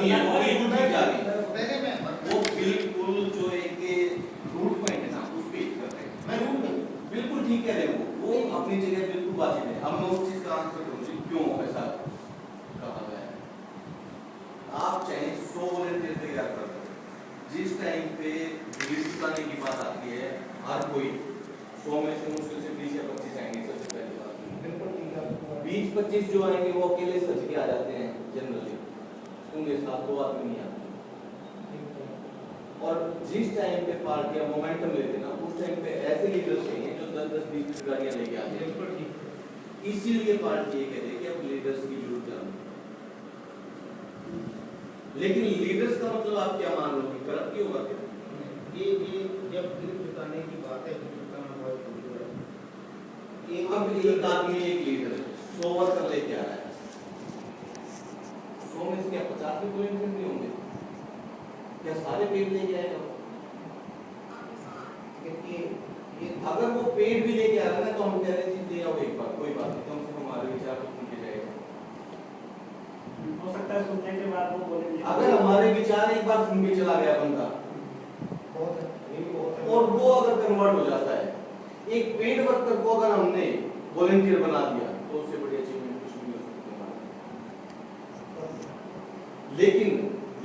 नहीं है, वो बिल्कुल ठीक आ रही है। वो बिल्कुल जो एक रूट पॉइंट है ना उस पे करते हैं। मैं रूट नहीं बिल्कुल ठीक कह रहे हो, वो अपनी जगह बिल्कुल वाजिब है। अब मैं उस चीज का आंसर करूंगी क्यों ऐसा कहा गया है। आप चाहे 100 वॉलंटियर तैयार कर दो, जिस टाइम पे लिस्ट लाने की बात आती है हर कोई 100 में से मुश्किल से 20 या 25 आएंगे। सबसे पहली बात 20-25 जो आएंगे वो अकेले सच के आ जाते हैं जनरली, उनके साथ 2 आदमी नहीं आते। और जिस टाइम पे पार्टियां मोमेंटम लेते ना उस टाइम पे ऐसे लीडर्स चाहिए जो 10-10 20-20 गाड़ियां लेके आते हैं। इसीलिए पार्टी ये कहती है कि अब लीडर्स की जरूरत है। लेकिन लीडर्स का मतलब आप क्या मान लो कि करप्ट ही होगा क्या? ये जब दिल जुटाने की बात है, दिल जुटाना बहुत जरूरी है। एक आदमी एक लीडर 100 वर्कर लेके आ रहा है, 100 में से क्या 50 भी वॉलंटियर नहीं होंगे क्या? सारे पेड लेके आएगा? अगर वो पेड भी लेके आ रहा है ना तो हम कह रहे हैं दे आओ एक बार, कोई बात नहीं, कम से कम हमारे विचार को सुन के जाएगा। हो सकता है सुनने के बाद वो बोलेंगे अगर हमारे विचार एक बार सुन के चला गया बंदा और वो अगर कन्वर्ट हो जाता है, एक पेड वर्कर को अगर हमने वॉलंटियर बना दिया तो उससे बड़ी अचीवमेंट कुछ नहीं हो सकती। लेकिन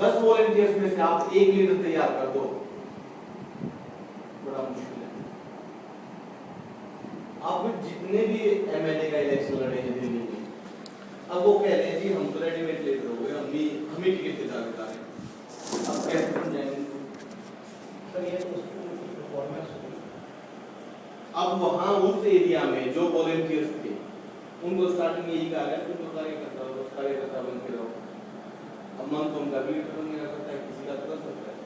10 वॉलंटियर्स में से आप एक लीडर तैयार कर दो, बड़ा मुश्किल है। अब जितने भी एमएलए का इलेक्शन लड़े हैं दिल्ली में, अब वो कह रहे हैं जी हम तो रेडीमेड लीडर हो गए, हमें टिकट से दावेदार हैं। अब कैसे समझाएंगे? अब वहां उस एरिया में जो वॉलंटियर्स थे उनको स्टार्टिंग में यही कहा गया तुम तो कार्यकर्ता बन के रहो। अब मन तो उनका भी लीडर बनने का करता है, किसी का कर सकता है,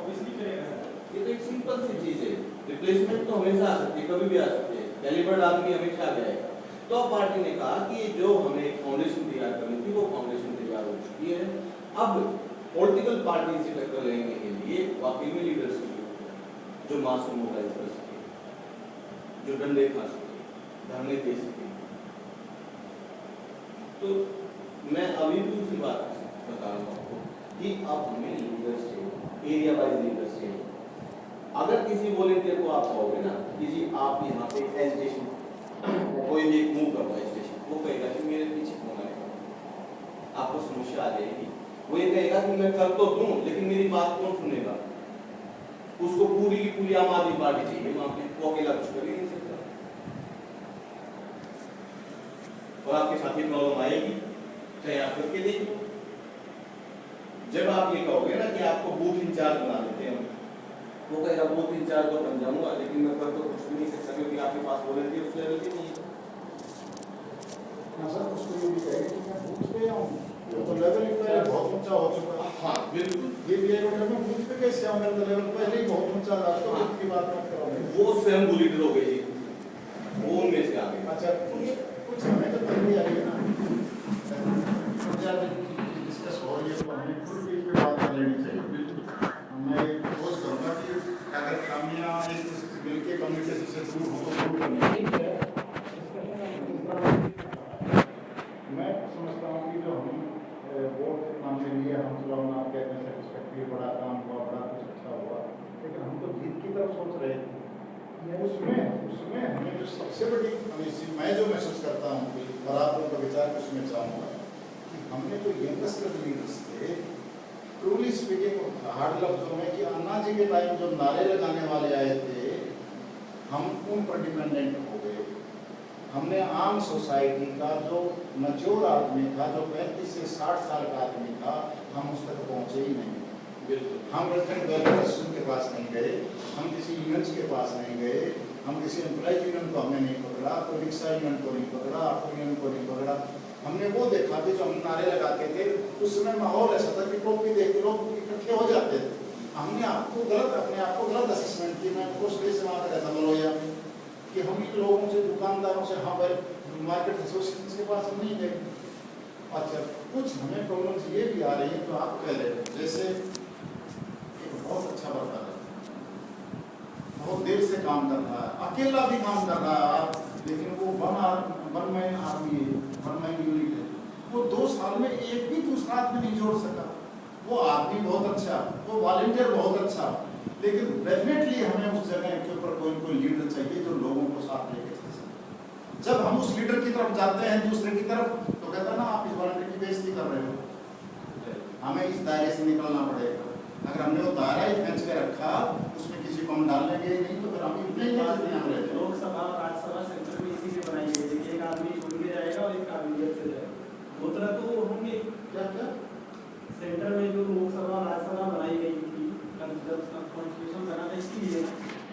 ऑब्वियसली करेगा। ये तो एक सिंपल सी चीज है। रिप्लेसमेंट तो हमेशा आ सकती है, कभी भी आ सकती है, कैलिबर्ड आदमी हमेशा आ जाएगा। तो अब पार्टी ने कहा कि जो हमें फाउंडेशन तैयार करनी थी वो फाउंडेशन तैयार हो चुकी है। अब पॉलिटिकल पार्टी से टक्कर लेने के लिए वाकई में लीडर्स की जरूरत है जो मास को मोबिलाइज कर सके, जो डंडे खा सके, धरने दे सके। तो मैं अभी भी उसी बात बता रहा हूँ आपको कि अब हमें लीडर्स चाहिए, एरिया वाइज लीडर्स चाहिए। अगर किसी वॉलंटियर को आप कहोगे ना कि जी आप यहाँ पे एजुकेशन कोई भी एक मूव करवा स्टेशन, वो कहेगा कि मेरे पीछे कौन आएगा, आपको समस्या आ जाएगी। वो ये कहेगा कि मैं कर तो दूं लेकिन मेरी बात कौन सुनेगा। उसको पूरी की पूरी आम आदमी पार्टी चाहिए, वहां पे वो अकेला कुछ कर ही नहीं सकता। और आपके साथ ये प्रॉब्लम आएगी चाहे आप करके देख लो। जब आप ये कहोगे ना कि आपको बूथ इंचार्ज बना देते हैं, वो कहेगा बूथ इंचार्ज तो बन जाऊंगा लेकिन मैं कर तो कुछ भी नहीं सकता क्योंकि आपके पास वॉलंटियर उस लेवल के नहीं है। सर उसको ये भी कहेगा कि मैं बूथ पे आऊं, तो लेवल ही पहले बहुत ऊंचा हो चुका है। हाँ बिल्कुल, ये भी एक मैं बूथ पे कैसे आऊं, मेरा लेवल पहले ही बहुत ऊंचा था, तो बूथ की बात मत करो। वो स्वयं लीडर हो गए जी, वो उनमें से आ गए। अच्छा कुछ हमें तो पहले आई है ना, डिस्कस हो रही है तो हमें खुद भी इस पे बात कर लेनी चाहिए। मैं कोशिश करूँगा कि अगर खामियां मिलकर कम्युनिकेशन से दूर हो तो दूर करनी चाहिए। मैं समझता हूँ कि जो हम वोट मांगने लिए हम चुनाव कहते हैं सेटिस्फैक्ट्री, बड़ा काम हुआ, बड़ा कुछ अच्छा हुआ, लेकिन हम तो जीत की तरफ सोच रहे थे। उसमें हमें जो सबसे बड़ी मैं जो महसूस करता हूँ और आप लोगों का विचार उसमें चाहूँगा कि हमने जो यंगस्टर लीडर्स थे, ट्रूली स्पीकिंग हार्ड लफ्जों में कि अन्ना जी के टाइम जो नारे लगाने वाले आए थे हम उन पर डिपेंडेंट हो गए। हमने आम सोसाइटी का जो मैच्योर आदमी था, जो 35 से 60 साल का आदमी था, हम उस तक पहुँचे ही नहीं। बिल्कुल, हम वेलफेयर के पास नहीं गए, हम किसी यूनियंस के पास नहीं गए, हम किसी एम्प्लॉय यूनियन को हमने नहीं पकड़ा, कोई रिक्शा यूनियन को नहीं पकड़ा, ऑटो यूनियन को नहीं पकड़ा। हमने वो देखा कि जो हम नारे लगाते थे उस समय माहौल ऐसा था कि टोपी देख के लोग इकट्ठे हो जाते थे। हमने अपने आप को गलत असेसमेंट की। मैं कुछ देर से वहाँ पर रहता मलोया में कि हम इन लोगों से, दुकानदारों से, हाँ भाई मार्केट एसोसिएशन के पास हम नहीं गए। अच्छा कुछ हमें प्रॉब्लम्स ये भी आ रही है तो आप कह रहे हो, जैसे एक बहुत अच्छा बता रहा है, बहुत देर से काम कर रहा है, अकेला भी काम कर रहा है आप, लेकिन वो वन मैन आर्मी है, वन मैन यूनिट है, वो 2 साल में एक भी दूसरा अफराद में नहीं जोड़ सका। वो आदमी बहुत अच्छा, वो वॉलंटियर बहुत अच्छा, लेकिन डेफिनेटली हमें उस जगह के ऊपर कोई कोई लीडर चाहिए जो लोगों को साथ लेके चल सके। जब हम उस लीडर की तरफ जाते हैं दूसरे की तरफ, तो कहता है ना आप इस वॉलंटियर की बेइज्जती कर रहे हो, हमें इस दायरे से निकलना पड़ेगा। अगर हमने वो दायरा ही खींच के रखा, उसमें किसी को हम डाल लेंगे नहीं, तो फिर हम इतने ही हम रह जाएंगे। लोकसभा और राज्यसभा सेंटर में इसी लिए बनाई गई है कि एक आदमी छोड़ के जाएगा और एक काबिलियत से जाएगा। वो तरह तो होंगे क्या क्या सेंटर में जो लोकसभा और राज्यसभा बनाई गई थी, जब कॉन्स्टिट्यूशन बना था इसके लिए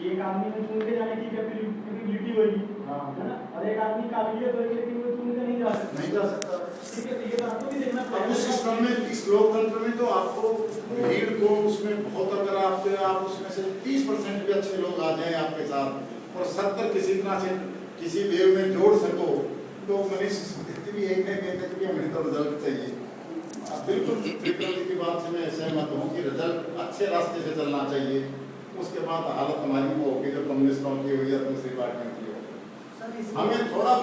एक आदमी में चुन के जाने की कैपेबिलिटी होगी, है ना, और एक आदमी काबिलियत होगी लेकिन वो चुन के नहीं जा सकता। नहीं जा सकता। ठीक है, तो ये तो आपको भी देखना अब पड़ेगा। उस सिस्टम में, इस लोकतंत्र में तो आपको भीड़ को उसमें बहुत, अगर आप उसमें से 30% भी अच्छे लोग आ जाएं आपके साथ और 70 किसी तरह से किसी वेव में जोड़ सको, तो मनीष भी एक है कहते हैं कि हमें तो रिजल्ट चाहिए। बिल्कुल त्रिपुरारी की बात से मैं सहमत हूँ कि रिजल्ट अच्छे रास्ते से चलना चाहिए। उसके बाद हालत हमारी वो होगी जो कम्युनिस्टों की हुई या दूसरी पार्टियों की हो। हमें थोड़ा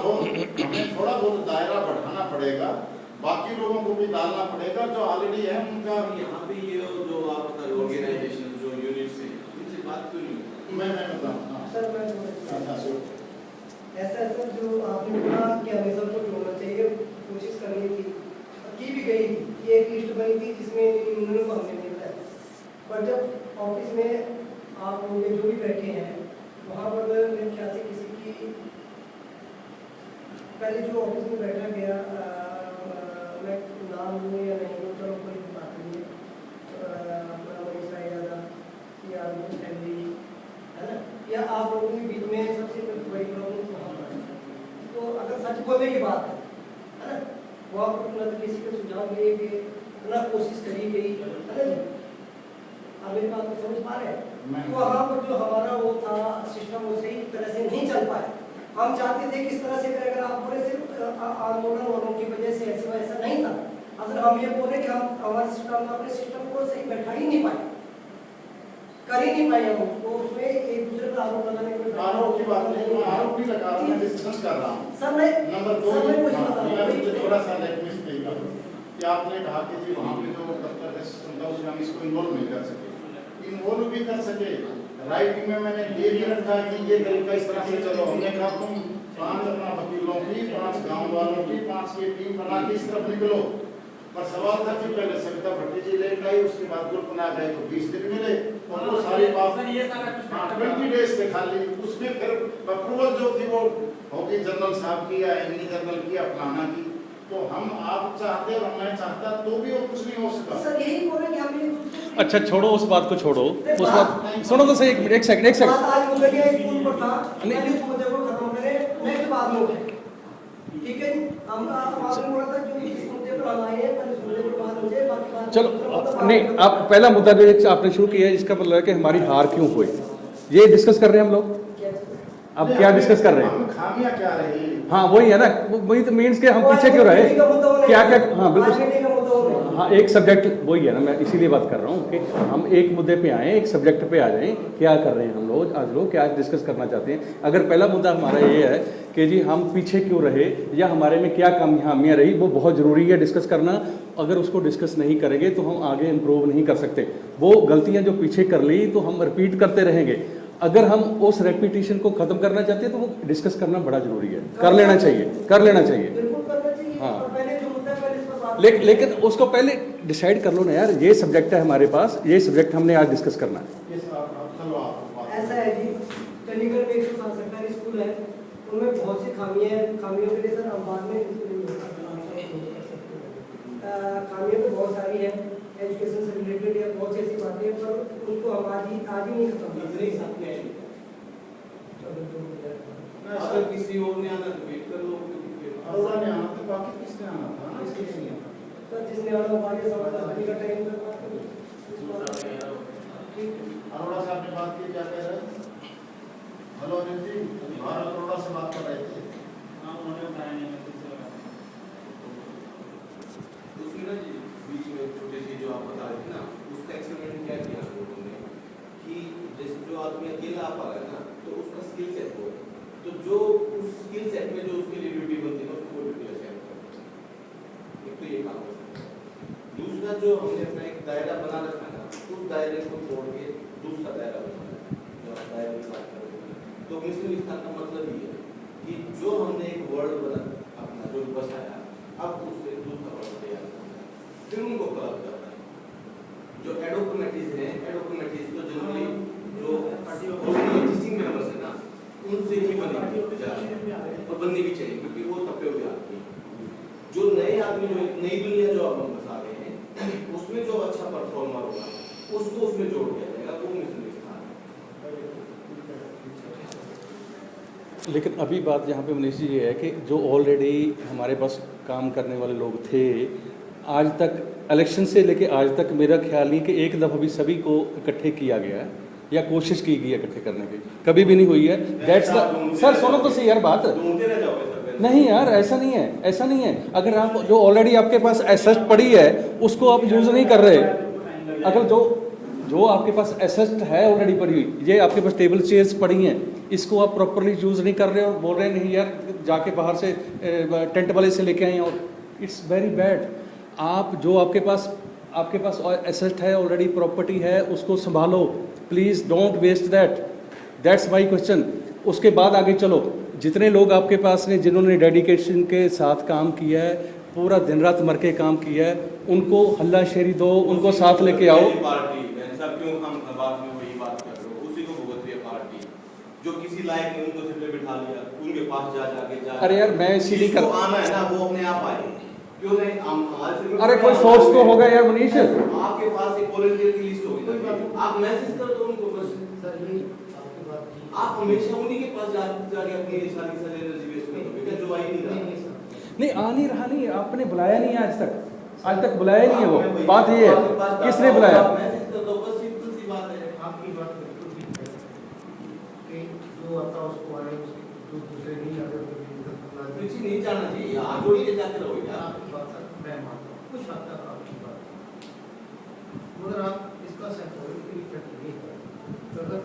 बहुत दायरा बढ़ाना पड़ेगा, बाकी लोगों को भी डालना पड़ेगा जो ऑलरेडी है उनका। यहाँ पे ये जो आप बता रहे ऑर्गेनाइजेशन जो यूनिट्स हैं, इनसे बात क्यों नहीं? मैं बताऊँ सर मैं अच्छा ऐसा सर जो आपने कहा कि हमें सबको जोड़ना चाहिए, कोशिश करनी की भी गई कि एक लिस्ट बनी थी जिसमें यूनियनों को हमने मिलता है, पर जब ऑफिस में आप लोग जो भी बैठे हैं वहाँ पर मेरे ख्याल से किसी की पहले जो ऑफिस में बैठा गया, मैं नाम लूँ या नहीं लूँ, चलो कोई बात नहीं है, या फैमिली है ना, या आप लोगों के बीच में सबसे बड़ी प्रॉब्लम वहाँ पर है। तो अगर सच बोलने की बात है ना, वहाँ पर ना किसी के सुझाव लिए गए, ना कोशिश करी गई, है ना जी। आप मेरी बात को समझ पा रहे हैं? वहाँ पर जो हमारा वो था सिस्टम वो सही तरह से नहीं चल पाया। हम चाहते थे किस तरह से करें, अगर आप बोले सिर्फ आंदोलन होने की वजह से ऐसा नहीं था। अगर हम ये बोले कि हम हमारे सिस्टम अपने सिस्टम को सही बैठा ही नहीं पाए, कर ही नहीं पाए हम उसको, उसमें एक दूसरे पर आरोप लगाने की आरोप की बात नहीं, मैं आरोप नहीं लगा रहा हूं, मैं डिस्कस कर रहा हूं। सर मैं नंबर 2 मैं मुझे थोड़ा सा लेटमेंट चाहिए कि आपने कहा कि जी वहां पे जो दफ्तर का सिस्टम था उसमें हम इसको इन्वॉल्व नहीं कर सके, इन्वॉल्व भी कर सके। राइटिंग में मैंने ये भी रखा कि ये तरीका इस तरह से चलो, हमने कहा तुम 5 अपना वकीलों की, 5 गांव वालों की, 5 की टीम बना के इस तरफ निकलो। पर सवाल था कि पहले सविता भट्टी जी लेट आई, उसके बाद ग्रुप बना गए तो 20 दिन मिले और वो सारी बात 20 डेज के खाली, उसमें फिर अप्रूवल जो थी वो होगी जनरल साहब की या एमनी जनरल की या फलाना की। तो हम आप चाहते और मैं चाहता तो भी वो कुछ नहीं हो सका। सर यही बोल रहे कि हम अच्छा छोड़ो उस बात को, छोड़ो उस बात, सुनो तो सही, एक सेकंड आज मुद्दा स्कूल पर था, पहले इस मुद्दे को खत्म करें, नेक्स्ट बाद में उठे, ठीक है? हम आपने बोला था जो इस मुद्दे पर हम आए हैं, पहले इस मुद्दे पर बात हो जाए, बाकी बात चलो नहीं, आप पहला मुद्दा जो आपने शुरू किया है इसका मतलब है कि हमारी हार क्यों हुई, ये डिस्कस कर रहे हैं हम लोग। अब क्या डिस्कस कर रहे हैं? खामियां क्या रही? हाँ वही है ना, वही तो मीन्स के हम पीछे क्यों रहे, क्या क्या, हाँ बिल्कुल, हाँ एक सब्जेक्ट वही है ना, मैं इसीलिए बात कर रहा हूँ कि हम एक मुद्दे पे आए, एक सब्जेक्ट पे आ जाएं, क्या कर रहे हैं हम लोग आज, लोग क्या डिस्कस करना चाहते हैं। अगर पहला मुद्दा हमारा ये है कि जी हम पीछे क्यों रहे या हमारे में क्या खामियां रही, वो बहुत ज़रूरी है डिस्कस करना। अगर उसको डिस्कस नहीं करेंगे तो हम आगे इम्प्रूव नहीं कर सकते। वो गलतियाँ जो पीछे कर ली तो हम रिपीट करते रहेंगे। अगर हम उस रेपिटेशन को खत्म करना चाहते हैं तो वो डिस्कस करना बड़ा जरूरी है, कर लेना चाहिए, कर लेना चाहिए। बिल्कुल करना चाहिए। हाँ। और पहले जो मुद्दा है पहले इस पर बात लेकिन उसको पहले डिसाइड कर लो ना यार, ये सब्जेक्ट है हमारे पास, ये सब्जेक्ट हमने आज डिस्कस करना है। ऐसा है जी, चंडीगढ़ में 107 सरकारी स्कूल है, उनमें बहुत सी खामियां हैं। खामियों के लिए सर हम बाद में खामियां तो बहुत सारी हैं, एजुकेशन से रिलेटेड या बहुत सी ऐसी बातें हैं, पर उसको हम आज ही नहीं खत्म कर सकते। अगर किसी और ने आना तो वेट कर लो, अरोड़ा ने आना तो बाकी किसने आना था ना, इसके लिए सर जिसने आना बाकी समझदारी का टाइम पर बात करो। ठीक है, अरोड़ा से आपने बात की, क्या कह रहे हैं? हेलो अनिल जी, भारत अरोड़ा से बात कर रहे थे। हाँ उन्होंने बताया नहीं, उसमें ना जी बीच में छोटी सी जो आप बता रहे थे ना, उसका एक्सपेरिमेंट क्या किया लोगों ने कि जैसे जो आदमी अकेला आ पा रहा है ना, तो उसका स्किल सेट हो, तो जो उस स्किल सेट में जो उसके लिए ड्यूटी बनती है उसको वो ड्यूटी असाइन करो। एक तो ये काम हो सकता है। दूसरा जो हमने अपना एक दायरा बना रखा है ना, उस दायरे को छोड़ के दूसरा दायरा बना है, जो आप दायरे की बात कर रहे हैं। तो मिश्र विस्तार का मतलब ये है कि जो हमने एक वर्ड बना अपना जो बसाया, अब उससे दूसरा वर्ड तैयार करना है, फिर उनको क्लब करना है। जो एडोक्रोमैटिस है, एडोक्रोमैटिस तो जनरली जो एग्जिस्टिंग मेंबर्स है ना, उनसे ही बनेगी और बननी भी चाहिए, क्योंकि वो तपे हुए आदमी हैं। जो नए आदमी, जो एक नई दुनिया जो अब हम बसा रहे हैं, उसमें जो अच्छा परफॉर्मर होगा उसको उसमें जोड़ दिया जाएगा, वो मिश्र विस्तार है। लेकिन अभी बात यहाँ पे मनीष जी ये है कि जो ऑलरेडी हमारे पास काम करने वाले लोग थे, आज तक इलेक्शन से लेके आज तक मेरा ख्याल नहीं कि एक दफ़ा भी सभी को इकट्ठे किया गया है या कोशिश की गई है इकट्ठे करने की, कभी भी नहीं हुई है। दैट्स द सर, सुनो तो सही यार बात। ढूंढते रह जाओगे सर। नहीं यार, ऐसा नहीं है, ऐसा नहीं है। अगर आप जो ऑलरेडी आपके पास एसेट पड़ी है उसको आप यूज़ नहीं कर रहे, अगर जो आपके पास एसेट है ऑलरेडी पड़ी हुई, ये आपके पास टेबल चेयर्स पड़ी हैं, इसको आप प्रॉपरली यूज़ नहीं कर रहे और बोल रहे हैं नहीं यार जाके बाहर से टेंट वाले से लेके आए, और इट्स वेरी बैड। आप जो आपके पास एसेट है ऑलरेडी, प्रॉपर्टी है, उसको संभालो please, don't waste that's my question. उसके बाद आगे चलो, जितने लोग आपके पास ने जिन्होंने डेडिकेशन के साथ काम किया है, पूरा दिन रात मर के काम किया है, उनको हल्ला शेरी दो, उनको साथ लेके आओ। पार्टी ऐसा क्यों हम बाद में वही बात कर रहे हो, उसी को भुगत रही है पार्टी। जो किसी लायक नहीं उनको सिर्फ बिठा लिया, उनके पास जा। अरे यार मैं इसीलिए कर, आना है ना, वो अपने आप आए, क्यों नहीं? हम हमारे अरे कोई सोच तो होगा यार मनीष। आपके पास एक वॉलंटियर की लिस्ट होगी ना, आप मैसेज कर दो उनको बस। सर यही आपकी बात की। आप हमेशा उन्हीं के पास जाके अपनी सारी एनर्जी वेस्ट कर दोगे, जो आ ही नहीं रहा। नहीं आ नहीं रहा, नहीं आपने बुलाया नहीं आज तक बुलाया नहीं है। वो बात ये है, किसने बुलाया? मैसेज कर दो बस, सिंपल सी बात है। आपकी बात बिल्कुल ठीक है कि जो आता उसको आए, उसके जो दूसरे नहीं आते पीछे नहीं जाना चाहिए, हाथ जोड़ के जाते रहो यार। आपकी बात सर मैं मानता हूँ, कुछ हद तक आपकी बात, मगर आप इसका साइकोलॉजिकल इफेक्ट नहीं है। तो अगर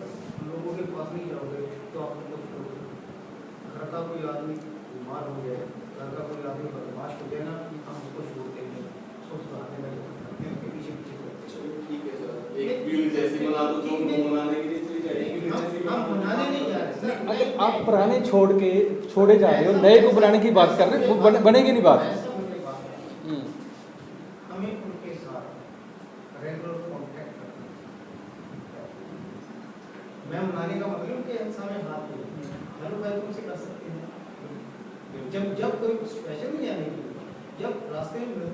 लोगों के पास नहीं जाओगे तो आप उनको छोड़ोगे। घर का कोई आदमी बीमार हो जाए, घर का कोई आदमी बदमाश हो जाए ना, हम उसको छोड़ते हैं, उसको सुधारने में उनके पीछे करते। चलो ठीक है सर, एक व्यूज जैसे बना दो जो उनको मनाने के लिए चली जाएगी। हम बनाने नहीं जा रहे सर। अगर आप पुराने छोड़े जा रहे हो, नए को बनाने की बात कर रहे हो, वो बनेगी नहीं बात। ऐसा मुझे बात है, हमें उनके साथ रेगुलर कांटेक्ट करना है। मैं मनाने का मतलब कि सामने हाथ में हेलो भाई तुमसे कर सकते हैं। जब कोई स्पेशल नहीं आने की, जब रास्ते में मिलते